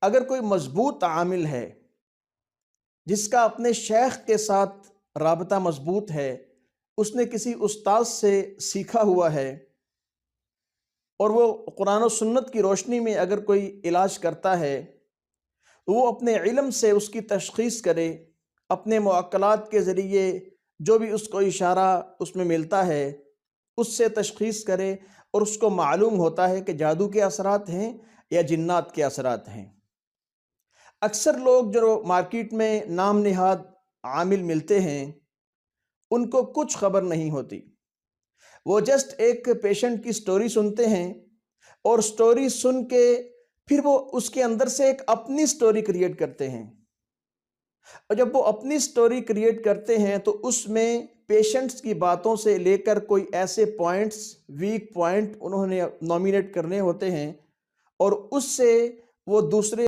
اگر کوئی مضبوط عامل ہے جس کا اپنے شیخ کے ساتھ رابطہ مضبوط ہے، اس نے کسی استاد سے سیکھا ہوا ہے، اور وہ قرآن و سنت کی روشنی میں اگر کوئی علاج کرتا ہے تو وہ اپنے علم سے اس کی تشخیص کرے، اپنے معقلات کے ذریعے جو بھی اس کو اشارہ اس میں ملتا ہے اس سے تشخیص کرے، اور اس کو معلوم ہوتا ہے کہ جادو کے اثرات ہیں یا جنات کے اثرات ہیں۔ اکثر لوگ جو مارکیٹ میں نام نہاد عامل ملتے ہیں ان کو کچھ خبر نہیں ہوتی، وہ جسٹ ایک پیشنٹ کی سٹوری سنتے ہیں، اور سٹوری سن کے پھر وہ اس کے اندر سے ایک اپنی سٹوری کریٹ کرتے ہیں، اور جب وہ اپنی سٹوری کریٹ کرتے ہیں تو اس میں پیشنٹس کی باتوں سے لے کر کوئی ایسے پوائنٹس، ویک پوائنٹ انہوں نے نومینیٹ کرنے ہوتے ہیں، اور اس سے وہ دوسرے